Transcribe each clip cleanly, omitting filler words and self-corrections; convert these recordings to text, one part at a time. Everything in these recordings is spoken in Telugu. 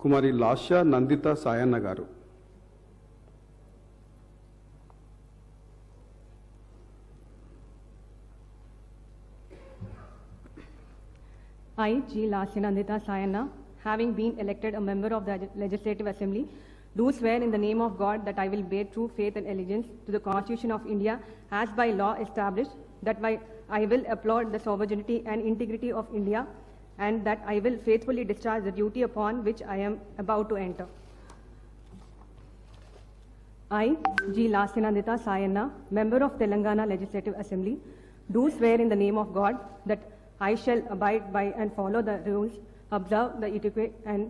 కుమారి లాస్య నందిత సాయన్న గారు. I, G. Lasya Nandita Sayana, having been elected a member of the Legislative Assembly, do swear in the name of God that I will bear true faith and allegiance to the Constitution of India as by law established, that I will uphold the sovereignty and integrity of India, and that I will faithfully discharge the duty upon which I am about to enter. I, G. Lasya Nandita Sayana, member of Telangana Legislative Assembly, do swear in the name of God that I shall abide by and follow the rules, observe the etiquette, and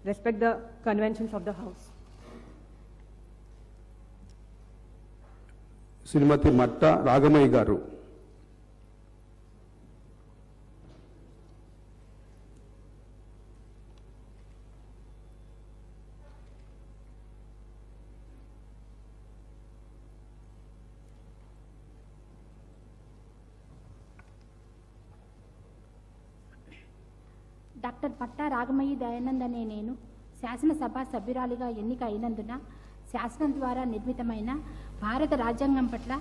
respect the conventions of the House. శ్రీమతి మట్ట రాగమయ్య గారు. డాక్టర్ పట్టా రాగమయ్యి దయానంద్ అనే నేను శాసనసభ సభ్యురాలిగా ఎన్నిక అయినందున శాసనం ద్వారా నిర్మితమైన భారత రాజ్యాంగం పట్ల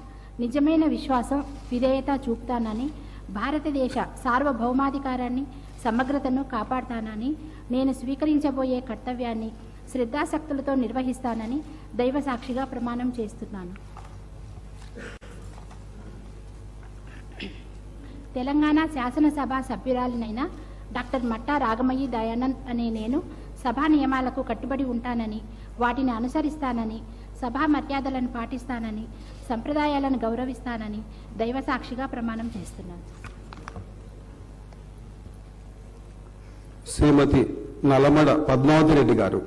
నిజమైన విశ్వాసం, విధేయత చూపుతానని, భారతదేశ సార్వభౌమాధికారాన్ని, సమగ్రతను కాపాడుతానని, నేను స్వీకరించబోయే కర్తవ్యాన్ని శ్రద్ధాశక్తులతో నిర్వహిస్తానని దైవ సాక్షిగా ప్రమాణం చేస్తున్నాను. తెలంగాణ శాసనసభ సభ్యురాలినైన డాక్టర్ మట్టా రాగమయ్యి దయానంద్ అనే నేను సభా నియమాలకు కట్టుబడి ఉంటానని, వాటిని అనుసరిస్తానని, సభా మర్యాదలను పాటిస్తానని, సంప్రదాయాలను గౌరవిస్తానని దైవ సాక్షిగా ప్రమాణం చేస్తున్నాను. శ్రీమతి నల్లమడ పద్మావతి రెడ్డి గారు.